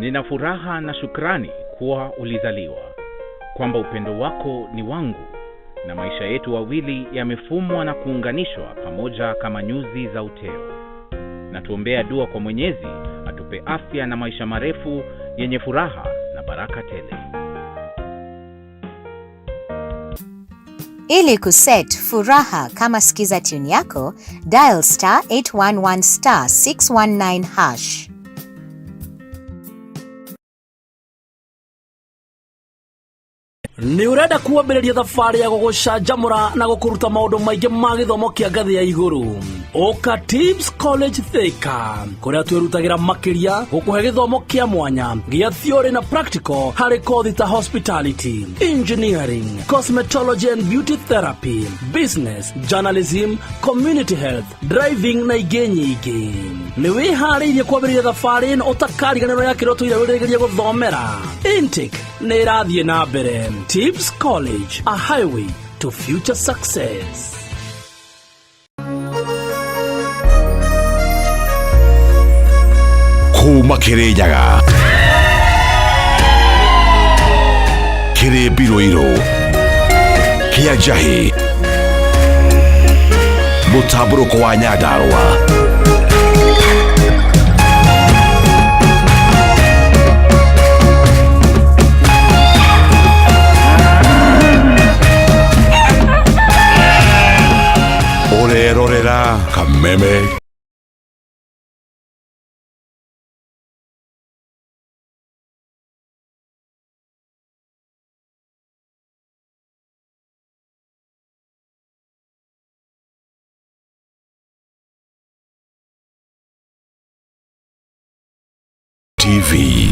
Nina furaha na shukrani kuwa ulizaliwa, kwamba upendo wako ni wangu, na maisha yetu wawili yamefumwa na kuunganishwa pamoja kama nyuzi za uteo. Na tuombea dua kwa Mwenyezi atupe afya na maisha marefu yenye furaha na baraka tele. Ili kuset furaha kama sikiza tune yako, dial *811 *619#. Ni urenda kuambĩrĩria thabarĩ ya gũgũcanjamũra na gũkũruta maũndũ maingĩ ma gĩthomo kĩa ngathĩ ya igũrũ. Oka Tips College Thika, kũrĩa twĩrutagĩra makĩria gũkũhe gĩthomo kĩa mwanya gĩa theory na practical harĩ kothi ta hospitality, engineering, cosmetology and beauty therapy, business, journalism, community health, driving na ingĩ nyingĩ. Nĩ wĩharĩirie kwambĩrĩria thabarĩ ĩno ũtakariganĩrwo ya kĩroto iria wĩrĩgĩrĩire gũthomera. Intake nĩ ĩrathiĩ na mbere. Tips College, a highway to future success. Kuma Kirinyaga, Kiri Biroiro, Kiajahi, Mutaburuko wa Nyandarua. Orerorera Kameme. TV.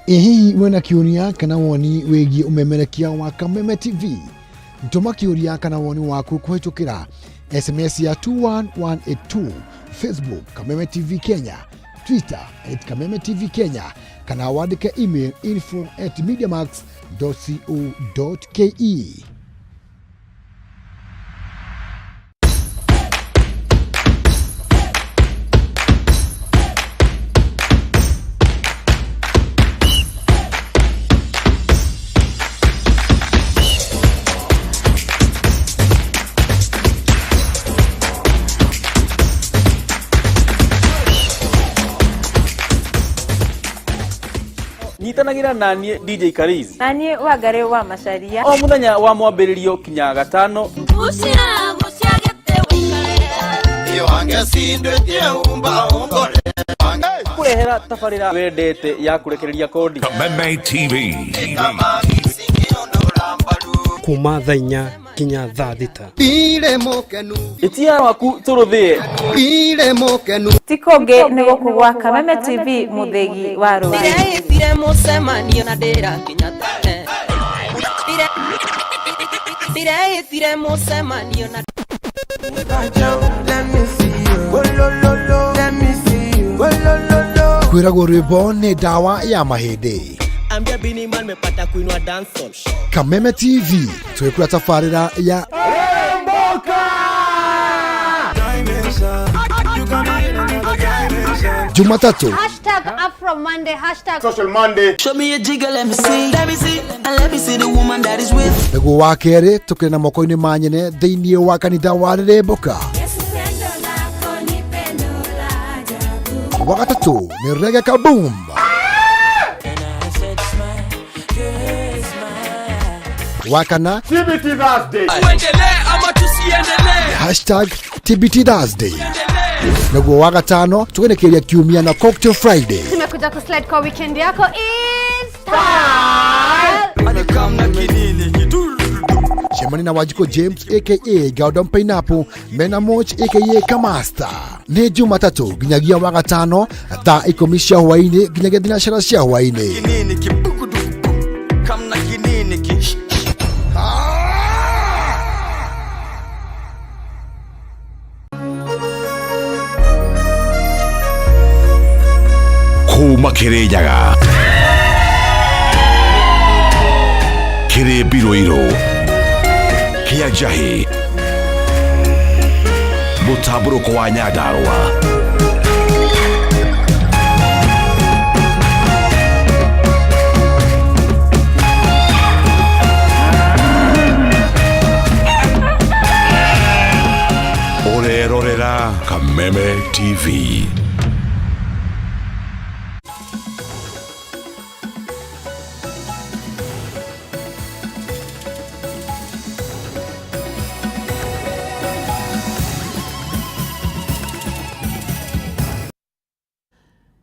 Ehi wena kiuria kana woni wegi umemerekia wa Kameme TV. Ntoma kiuria kana woni waku kuhitukira SMS ya 21182, Facebook Kameme TV Kenya, Twitter @Kameme TV Kenya, kana wandike email info@mediamax.co.ke. Nitanagira nanie DJ Kariz. Nanie wagare wa Macharia. O muthenya wa mwambĩrĩrio kinya gatano. Kurehera tabarĩra wendete ya kurekereria kodi. Kameme TV. Kuma thainya kinya thadita. Itia waku turuthie. Tikonge nego kugwa Kameme TV muthegi wa Rũĩ. Dire musemanio na ndĩra kinya tene. Dire musemanio na Kwĩragwo rwĩmbo nĩ ndawa ya mahĩndĩ. ambia bini man mepata kuinua dancehall. Kameme TV twĩkũra tabarĩra ya Jumatatu #AfroMonday #Social Monday. Show me a jigger, let me see, and let me see the woman that is with. Nĩguo wa kerĩ tũkĩrĩ na moko-inĩ ma nyene thĩinĩ wa kanitha wa Rĩrĩmbũka. Wa gatatũ nĩ Reggae Kaboom. Wa kana TBT Thursday. #TBT Thursday. Nĩguo wa gatano tũgerekeria kiumia na Cocktail Friday. Tumekuja kuslide kwa weekend yako Easter. Shemani na Wajiko James aka Gordon Pineapple, Mena Moch aka Kamasta. Ni Jumatatu ginyagia wa gatano thaa 10 cia hwaini ginyagia thinacara cia hwaini. Kuma Kirinyaga, Kiri Biroiro, Kiajahi, Mutaburuko wa Nyandarua. Kameme TV.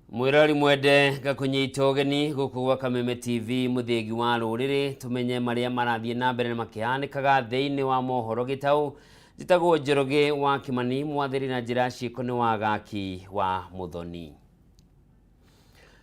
Mwirori mwende gakunyita ugeni guku Kameme TV muthegi wa ruriri tumenye maria marathie na mbere makihanikaga thiini wa mohoro Gitau jitagwo Njoroge wa Kimani mwathiri na njira ciiko ni wa gaki wa Muthoni.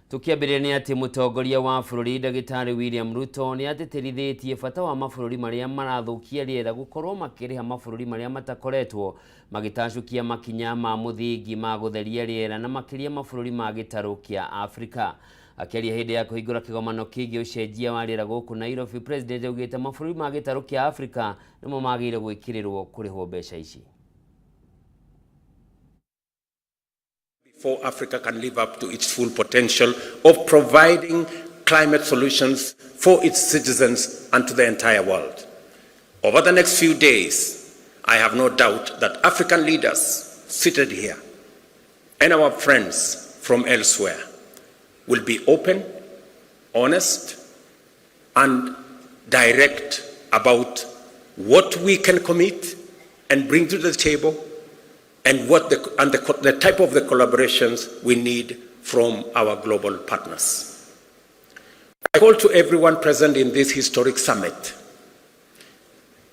Tukiambirira ni ati mutongoria wa bururi Ndagitari William Ruto ni atitirithitie bata wa mabururi maria marathukia riera gukorwo makiriha mabururi maria matakoretwo magitacukia makinya ma muthingi ma gutheria riera na makiria mabururi ma gitaru kia Afrika. Akiaria hindi ya kuhingura kigomano kingi ucenjia wa riera guku Nairobi, President augite mabururi ma gitaru kia Afrika nimo magire gwikirirwo kurihwo mbeca ici. Before Africa can live up to its full potential of providing climate solutions for its citizens and to the entire world. Over the next few days, I have no doubt that African leaders seated here and our friends from elsewhere will be open, honest, and direct about what we can commit and bring to the table and the type of the collaborations we need from our global partners. I call to everyone present in this historic summit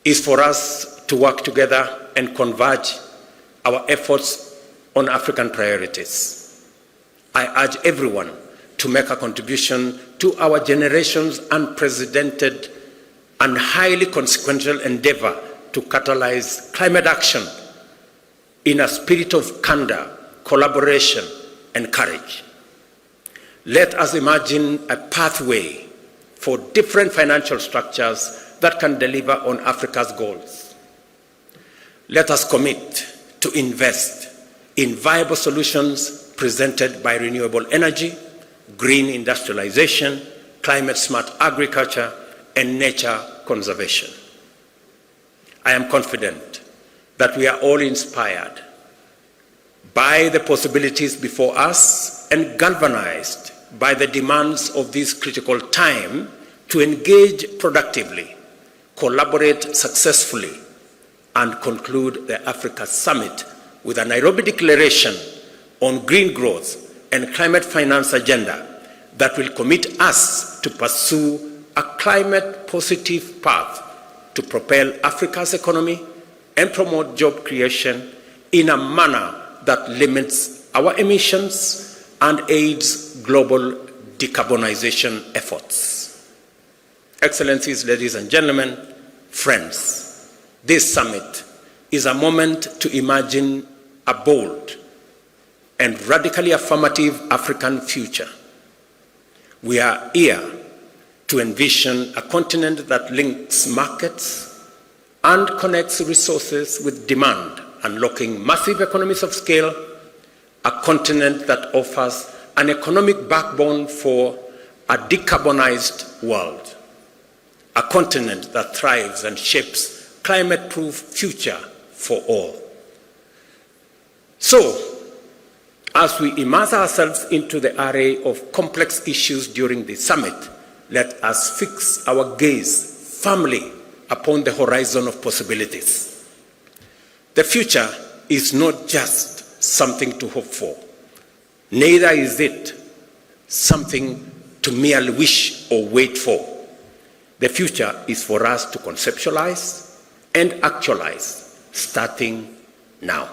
is for us to work together and converge our efforts on African priorities. I urge everyone to make a contribution to our generation's unprecedented and highly consequential endeavor to catalyze climate action in a spirit of candor, collaboration, and courage. Let us imagine a pathway for different financial structures that can deliver on Africa's goals. Let us commit to invest in viable solutions presented by renewable energy, green industrialization, climate-smart agriculture, and nature conservation. I am confident that we are all inspired by the possibilities before us and galvanized by the demands of this critical time to engage productively, collaborate successfully, and conclude the Africa Summit with a Nairobi Declaration on green growth and climate finance agenda that will commit us to pursue a climate-positive path to propel Africa's economy and promote job creation in a manner that limits our emissions and aids global decarbonization efforts. Excellencies, ladies and gentlemen, friends, this summit is a moment to imagine a bold and radically affirmative African future. We are here to envision a continent that links markets and connects resources with demand, unlocking massive economies of scale, a continent that offers an economic backbone for a decarbonized world, a continent that thrives and shapes climate-proof future for all. So, as we immerse ourselves into the array of complex issues during the summit, let us fix our gaze firmly upon the horizon of possibilities. The future is not just something to hope for. Neither is it something to merely wish or wait for. The future is for us to conceptualize and actualize, starting now.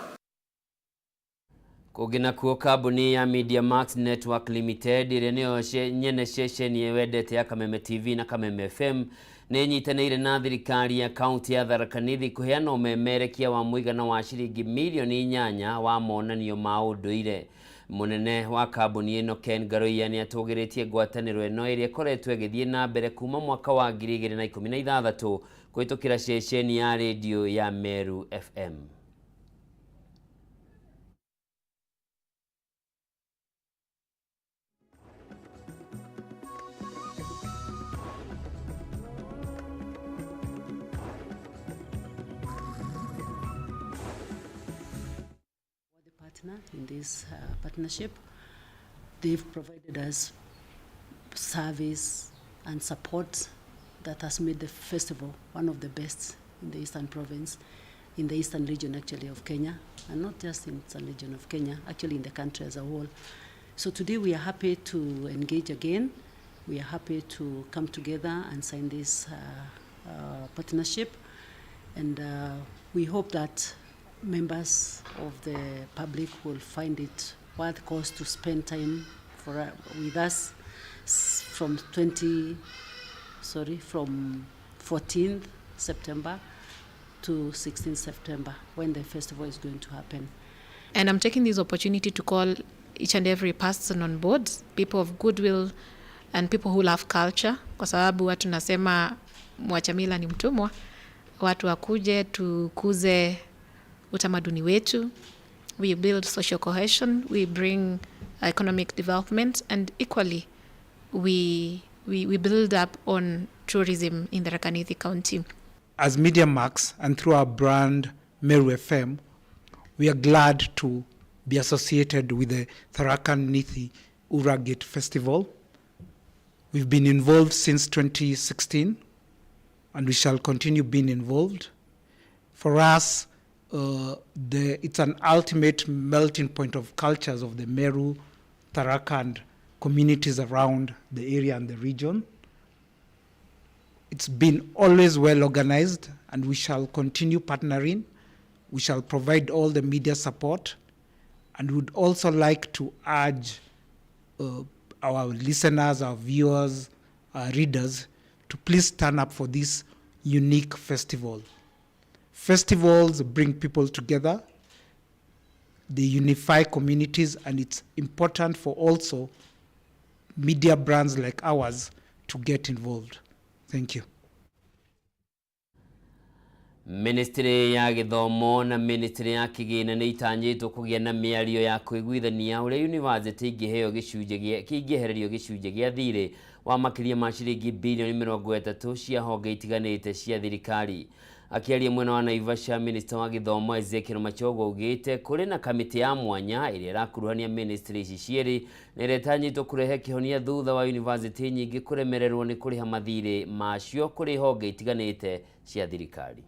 Kugina kuo kabuni ya Media Max Network Limited ire niyo nyene station yewendete ya Kameme TV na Kameme FM nenyitanire na thirikari ya county ya Tharaka Nithi kuheana umemerekia wa muigana wa shilingi milioni 8 wa monanio ma unduire. Munene wa kabuni ino Ken Garoia ni atugiritie ngwataniro eno iria koretwe igithie na mbere kuma mwaka wa 2016 kuitukira station ya radio ya Meru FM. partner in this partnership. They've provided us service and support that has made the festival one of the best in the Eastern Province, in the Eastern region actually of Kenya, and not just in the Eastern region of Kenya, actually in the country as a whole. So today we are happy to engage again. We are happy to come together and sign this partnership, and we hope that members of the public will find it worth cost to spend time with us from 14th September to 16th September when the festival is going to happen. And I'm taking this opportunity to call each and every person on board, people of goodwill and people who love culture, kwa sababu watu nasema mwacha mila ni mtumwa. Watu wakuje tukuze utamaduni wetu. We build social cohesion, we bring economic development, and equally we build up on tourism in the Tharaka Nithi County. As Media Max and through our brand Meru FM, we are glad to be associated with the Tharaka Nithi Uragate Festival. We've been involved since 2016, and we shall continue being involved. For us, it's an ultimate melting point of cultures of the Meru, Tharaka, and communities around the area and the region. It's been always well organized, and we shall continue partnering. We shall provide all the media support, and would also like to urge our listeners, our viewers, our readers to please turn up for this unique festival. Festivals bring people together, they unify communities, and it's important for also media brands like ours to get involved. Thank you. Ministry ya Githomo na Ministry ya Kigina nĩ itanyĩtwo kũgĩa na mĩario ya kũiguithania ũrĩa university ingĩheo kĩingĩhererio gĩcunjĩ gĩa thirĩ wa makĩria ma ciringi bilioni 30 cia honge itiganĩte cia thirikari. Akiaria mwena wa Naivasha, Minister wa Githomo Ezekiel Machogu augĩte kũrĩ na kamĩtĩ ya mwanya ĩrĩa ĩrakuruhania ministry ici cierĩ na ĩrĩa ĩtanyĩtwo kũrehe kĩhonia thutha wa university nyingĩ kũremererwo nĩ kũrĩha mathirĩ macio kũrĩ honge itiganĩte cia thirikari.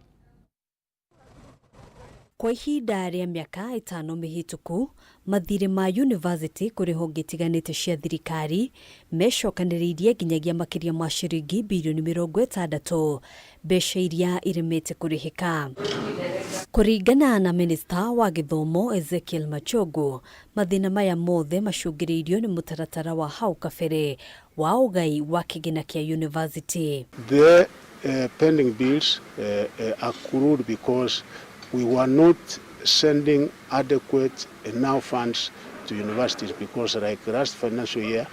Kwa ihinda rĩa mĩaka 5 mĩhĩtũku, mathirĩ ma university kũrĩ honge itiganĩte cia thirikari mecokanĩrĩirie nginyagia makĩria ma ciringi bilioni 60, mbeca iria iremete kũrĩhĩka. Kũringana na Minister wa Githomo Ezekiel Machogu, mathĩna maya mothe macũngĩrĩirio nĩ mũtaratara wa hau kabere wa ũgai wa kĩgĩna kĩa university. The pending bills accrued because we were not sending adequate enough funds to universities, because like last financial year,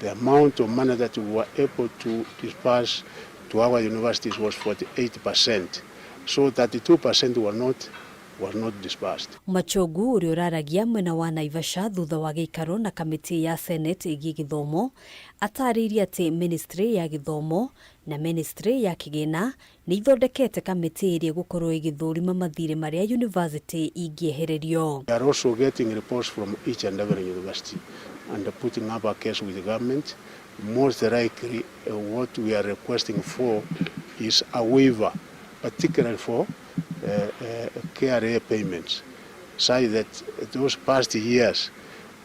the amount of money that we were able to disperse to our universities was 48%. So 32% were not dispersed. Machogu ũrĩa ũraragia mwena wa Naivasha thutha wa gĩikaro na kamĩtĩ ya Senate ĩgiĩ gĩthomo atarĩirie atĩ Ministry ya Gĩthomo na Ministry ya Kĩgĩna nĩ ithondekete kamĩtĩ ĩrĩa gũkorwo ĩgĩthũrima mathirĩ marĩa university ingĩehererio. We are also getting reports from each and every university and putting up a case with the government. Most likely what we are requesting for is a waiver, particularly for KRA payments, so that those past years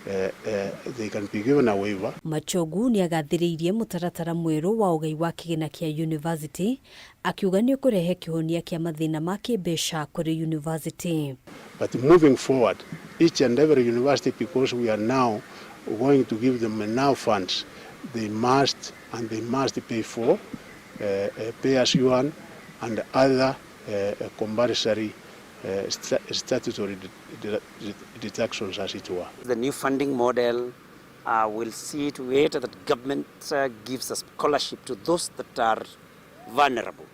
they can be given a waiver. Machogu nĩ agathĩrĩirie mũtaratara mwerũ wa ũgai wa kĩgĩna kĩa university, akiuga nĩ ũkũrehe kĩhonia kĩa mathĩna ma kĩmbeca kũrĩ university. But moving forward, each and every university, because we are now going to give them enough funds, they must pay for pay as you earn and other compulsory statutory deductions, as it were. The new funding model will see to it that government gives a scholarship to those that are vulnerable,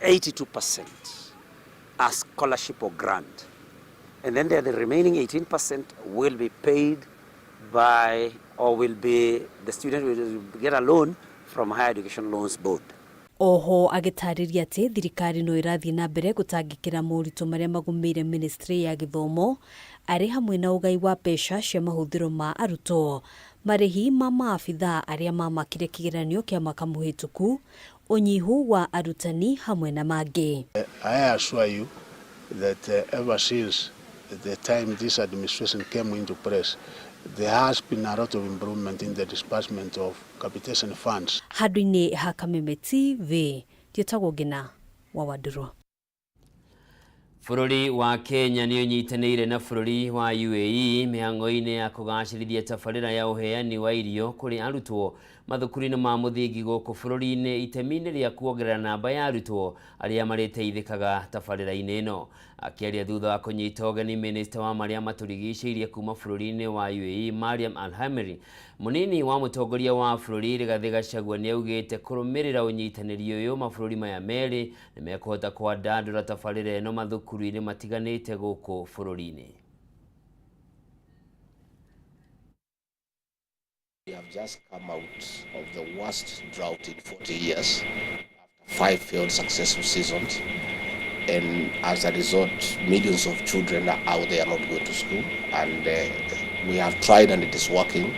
82% as scholarship or grant. And then the remaining 18% will be paid by, or will be, the student will get a loan from Higher Education Loans Board. Oho agĩtarĩria atĩ thirikari no ĩrathiĩ na mbere gũtangĩkĩra moritũ marĩa magũmĩire ministry ya gĩthomo arĩ hamwe na ũgai wa mbeca cia mahũthĩro ma arutwo, marĩhi ma maabithaa arĩa mamakire kĩgeranio kĩa mwaka mũhĩtũku, ũnyihu wa arutani hamwe na mangĩ. I assure you that ever since the time this administration came into place, there has been a lot of improvement in the disbursement of capitation funds. Handũ-inĩ ha Kameme TV, Gitau wa Wadurwa. Bũrũri wa Kenya nĩ ũnyitanĩire na bũrũri wa UAE mĩhang'o-inĩ ya kũgacĩrithia tabarĩra ya ũheani wa irio kũrĩ arutwo mathukuru-inĩ ma mũthingi gũkũ bũrũri-inĩ, itemi-inĩ rĩa kuongerera namba ya arutwo arĩa marĩteithĩkaga tabarĩra-inĩ ĩno. Akĩaria thutha wa kũnyita ũgeni minista wa marĩa matũrigicĩirie kuma bũrũri-inĩ wa UAE Mariam Al-Hamri, mũnini wa mũtongoria wa bũrũri Rigathĩ Gachagua nĩaugĩte kũrũmĩrĩra ũnyitanĩri ũyũ mabũrũri maya merĩ nĩmekũhota kwandandũra tabarĩra ĩno mathukuru-inĩ matiganĩte gũkũ bũrũri-inĩ. We have just come out of the worst drought in 40 years, after 5 failed successful seasons, and as a result, millions of children are out there not going to school, and we have tried and it is working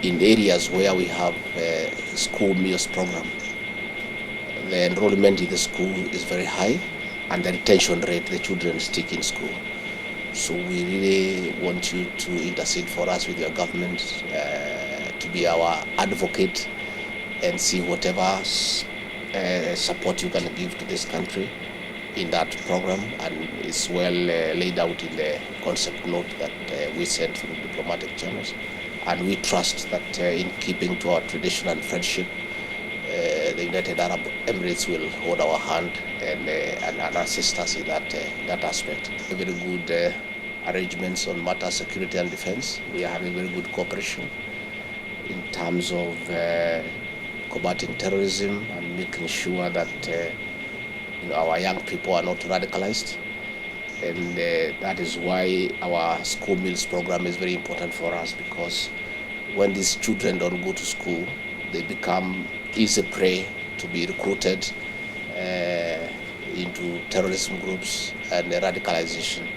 in areas where we have a school meals program. The enrollment in the school is very high, and the retention rate, the children stick in school. So we really want you to intercede for us with your government, to be our advocate and see whatever support you can give to this country in that program, and it's well laid out in the concept note that we sent through diplomatic channels, and we trust that in keeping to our tradition and friendship, the United Arab Emirates will hold our hand and assist us in that aspect. Very good arrangements on matters security and defense. We are having very good cooperation in terms of combating terrorism and making sure that our young people are not radicalized. And that is why our school meals program is very important for us, because when these children don't go to school, they become easy prey to be recruited into terrorism groups and radicalization.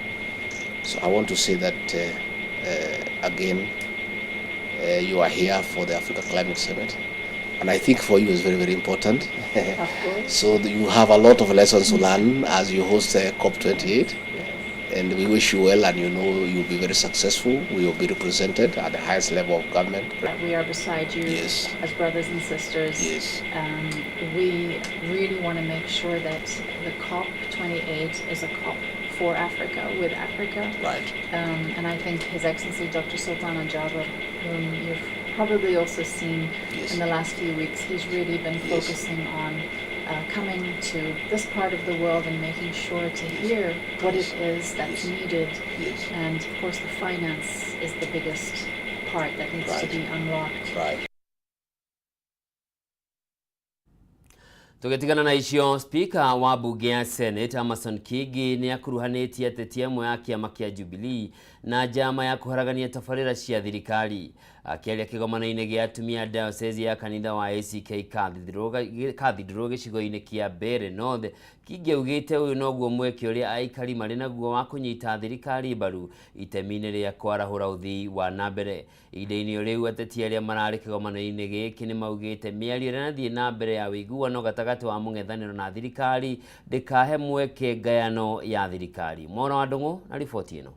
So I want to say that again, you are here for the Africa Climate Summit, and I think for you it's very, very important. Of course. So you have a lot of lessons to learn as you host COP28, and we wish you well, and you know you'll be very successful. We will be represented at the highest level of government. We are beside you as brothers and sisters. Yes. We really want to make sure that the COP28 is a COP for Africa, with Africa. Right. And I think His Excellency Dr. Sultan Al-Jaber, whom you've probably also seen in the last few weeks, he's really been focusing on coming to this part of the world and making sure to hear what it is that's needed. And of course the finance is the biggest part that needs to be unlocked. Right. Tugetigana na icio, Speaker wa bunge ya Senate Amason Kingi ni akuruhanĩtie ateti amwe ya kĩama kĩa Jubilee na njama ya kuharagania tabarĩra cia thirikari. Akĩaria kĩgomano-inĩ gĩa atumia diocese ya kanitha wa ACK Cathedral gĩcigo-inĩ kĩa Mbeere North, Kingi augĩte ũyũ noguo mweke ũrĩa aikari marĩ naguo wa kũnyita thirikari mbaru itemi-inĩ rĩa kwarahũra ũthii wa na mbere. Ihinda-inĩ rĩu ateti arĩa mararĩ kĩgomano-inĩ gĩkĩ nĩ maugĩte mĩario ĩrathiĩ na mbere ya ũiguano gatagatĩ wa mũng'ethanĩro na thirikari ndĩkahe mweke ngayano ya thirikari. Mohoro wa Ndung'u na riboti ĩno.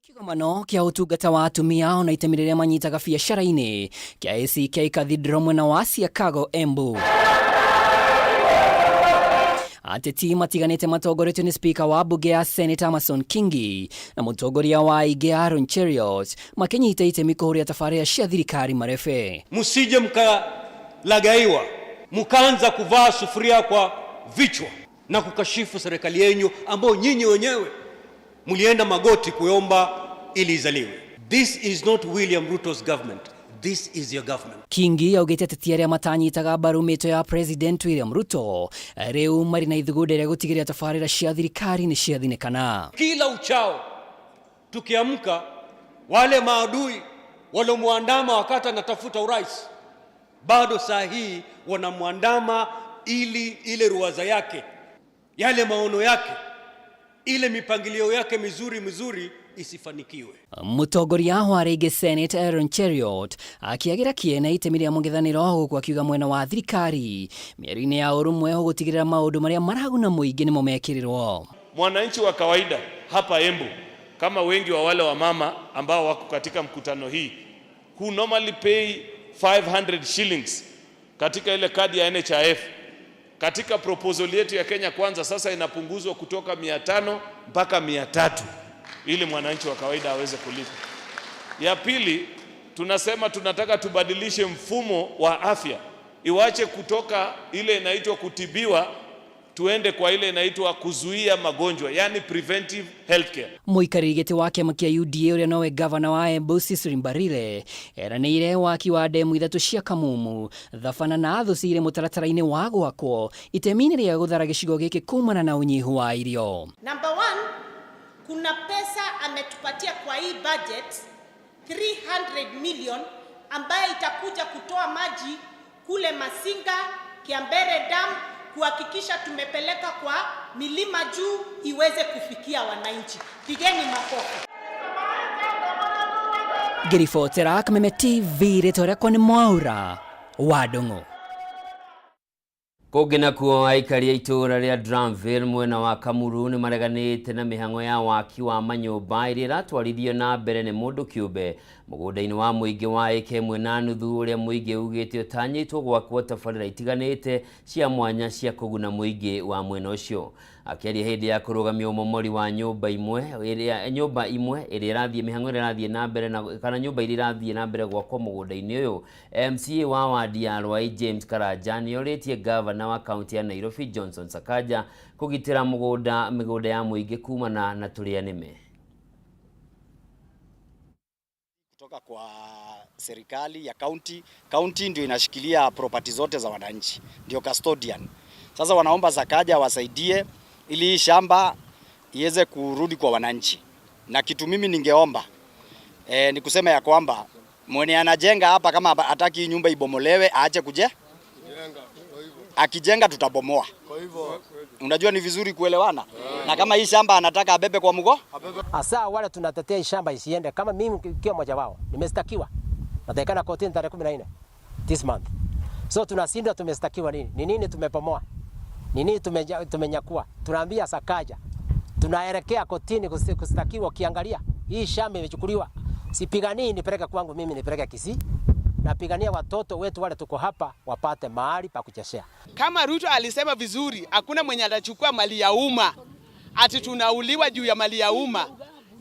Kĩgomano kĩa ũtungata wa atumia ona itemi rĩrĩa manyitaga biacara-inĩ kĩa ACK Cathedral mwena wa Chicago, Embu. Ateti matiganĩte matongoretio nĩ Speaker wa bunge ya Senate Amason Kingi na mũtongoria wa aingĩ Aaron Cheriot makĩnyita itemi kũhũria tabarĩra cia thirikari marebe. Msije mkalagaiwa mkaanza kuvaa sufuria kwa vichwa na kukashifu serikali yenu ambao nyinyi wenyewe mulienda magoti kuomba ili izaliwe. This is not William Ruto's government. This is your government. Kingi augĩte ateti arĩa matanyitaga mbaru mĩto ya President William Ruto rĩu marĩ na ithugunda rĩa gũtigĩrĩra tabarĩra cia thirikari nĩ ciathinĩkana. Kila uchao tukiamka, wale maadui waliomuandama wakati anatafuta urais bado saa hii wanamwandama ili ile ruwaza yake, yale maono yake, ile mipangilio yake mizuri isifanikiwe. Mutongoria wa rege Senate Aaron Cheriot akiagira kiena itemi ria mungithaniro kwa kiuga mwena wa thirikari mieri-ini ya urumwe gutigirira maundu maria maraguna muingi nimo mekirirwo. Mwananchi wa kawaida hapa Embu, kama wengi wa wale wa mama ambao wako katika mkutano hii, who normally pay 500 shillings katika ile kadi ya NHIF, katika proposal yetu ya Kenya Kwanza sasa inapunguzwa kutoka 500 mpaka 300 ili mwananchi wa kawaida aweze kulipa. Ya pili, tunasema tunataka tubadilishe mfumo wa afya, iwache kutoka ile inaitwa kutibiwa tuende kwa ile inaitwa kuzuia magonjwa, yani preventive healthcare. Muikari giti wa kiama kia UDA uria nowe governor wa Embu Cecily Mbarire eranĩire waki wa ndemu ithatu cia Kamumu thabana na thucire mutaratara-ini wa gwakwo itemi-ini ria guthara gicigo giki kumana na unyihu wa irio. Number 1, kuna pesa ametupatia kwa hii budget 300 million ambayo itakuja kutoa maji kule Masinga, Kiambere Dam, kuhakikisha tumepeleka kwa milima juu iweze kufikia wananchi. Pigeni makofi. Ngiribotera Kameme TV rĩtwa rĩakwa nĩ Mwaura wa Ndung'u. Kũngĩ nakuo aikari a itũũra rĩa Dramville mwena wa Kamuru nĩ mareganĩte na mĩhang'o ya waki wa manyũmba ĩrĩa ĩratwarithio na mbere nĩ mũndũ kĩũmbe mũgũnda-inĩ wa mũingĩ wa ĩka 1.5 ũrĩa mũingĩ ugĩte ũtanyĩtwo gwakwo tabarĩra itiganĩte cia mwanya cia kũguna mũingĩ wa mwena ũcio. Akĩaria hĩndĩ ya kũrũgamia ũmomori wa nyũmba imwe ĩrĩa ĩrathiĩ mĩhang'o ĩrĩa ĩrathiĩ na mbere kana nyũmba iria irathiĩ na mbere gwakwo mũgũnda-inĩ ũyũ, MCA wa wadi ya Rwai James Karanja nĩorĩtie gavana wa kaunti ya Nairobi Johnson Sakaja kũgitĩra mĩgũnda ya mũingĩ kumana na tũrĩa nĩme. Kutoka kwa serikali ya county ndio inashikilia property zote za wananchi, ndio custodian. Sasa wanaomba Sakaja wasaidie ili hii shamba iweze kurudi kwa wananchi. Na kitu mimi ningeomba ni kusema ya kwamba mwenye anajenga hapa kama hataki nyumba ibomolewe aache akijenga tutabomoa. Kwa hivyo unajua ni vizuri kuelewana. Na kama hii shamba anataka abebe kwa mgo, hasa wale tunatetea hii shamba isiende. Kama mimi kiwa mmoja wao nimestakiwa natakana kotini tarehe 14 this month. So tunashinda tumestakiwa nini? Ni nini tumepomoa? Ni nini tumenyakua? Tunaambia Sakaja tunaelekea kotini kustakiwa. Ukiangalia hii shamba imechukuliwa. Sipiganii nipeleke kwangu mimi, nipeleke Kisii. Napigania watoto wetu wale tuko hapa wapate mahali pa kuchezea. Kama Ruto alisema vizuri, hakuna mwenye atachukua mali ya umma. Ati tunauliwa juu ya mali ya umma.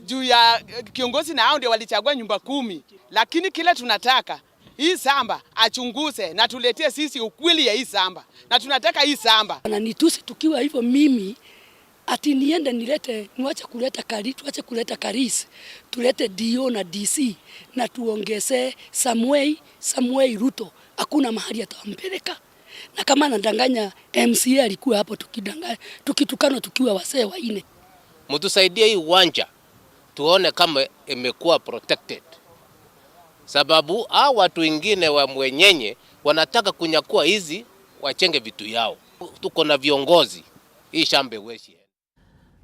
Juu ya kiongozi na hao ndio walichagua nyumba 10. Lakini kila tunataka hii samba achunguze na tuletee sisi ukweli ya hii samba. Na tunataka hii samba. Na nitusi tukiwa hivyo mimi ati niende niwache kuleta tuache kuleta Karisi, tulete DO na DC na tuongeze Samuel Ruto, hakuna mahali atampeleka. Na kama anadanganya MCA alikuwa hapo tukitukana tukiwa wasee waine. Mtusaidie hii uwanja tuone kama imekuwa protected. Sababu hao watu wengine wa mwenyenye wanataka kunyakua hizi wachenge vitu yao. Tuko na viongozi hii shamba weshi.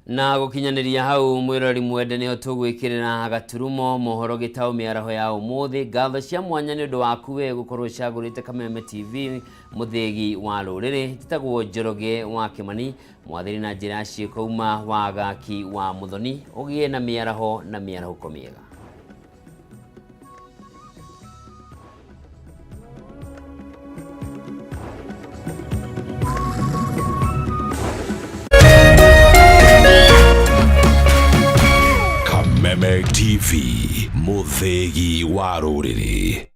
Na gukinyanĩria hau mwirori mwende nĩho tũgwĩkĩrĩra gaturumo mohoro Gitau mĩaraho ya ũmũthĩ. Ngatho cia mwanya nĩ ũndũ waku we gũkorwo cagũrĩte Kameme TV mũthegi wa rũrĩrĩ. Njĩtagwo Njoroge wa Kĩmani, mwathĩri na njĩra ya ciĩko uma wa gaki wa Mũthoni. Ũgĩe na mĩaraho na mĩarahũko mĩega. Kameme TV, mũthegi wa rũrĩrĩ.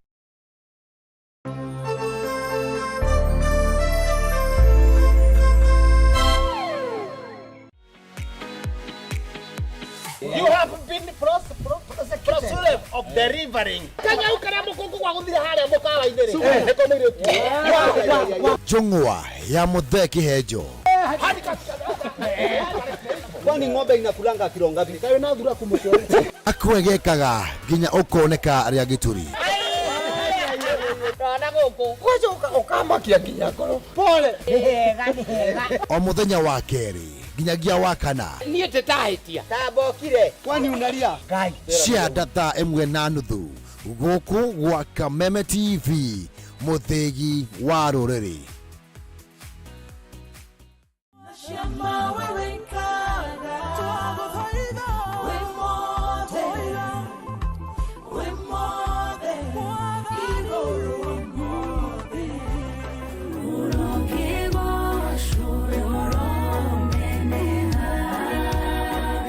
You have been prosecuted of delivering. Kanya ukara mukungu wa guthira haria mukawa-inĩ rĩ. Niko mwĩrĩ. Chungwa ya mutheki hejo. Kwani ng'ombe inakulanga kilo ngapi? Kayo na thura kumutwara. Akwegekaga nginya ukoneka ria gituri. mwana goko gwacoka ukamakia nginya ngoro pole hega o muthenya wa keri nginyagia wa kana niĩ tetahitia tambokire kwani unalia ngai cia ndata 1:30 guku gwa Kameme TV muthegi wa ruriri.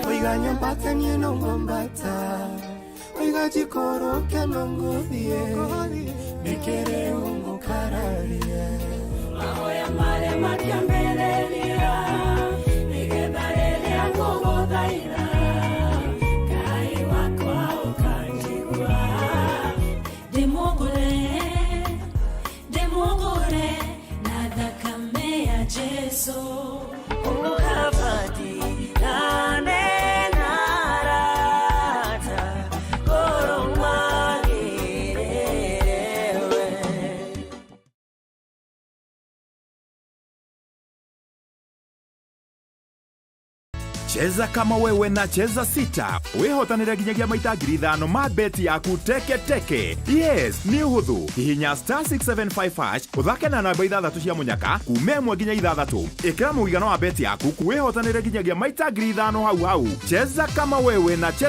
Oiga mbata ni nongombata Oiga jikoro ke nongodie Mikere ungo kararie Mahoya mare makiambelelia Nigebarelia kogodaira Kai wako ukanjigua Demogore Nada kamea Jesu Ukavadi Cheza kama wewe na cheza sita. Wehotanire ginyagia maita 5,000 ma beti yaku teke teke. Yes, ni uhuthu. Hihinya *675# uthake na namba 6 cia munyaka kume 1 nginya 6. Ikira muigano wa beti yaku kuwehotanire ginyagia maita 5,000 hau hau. Cheza kama wewe na cheza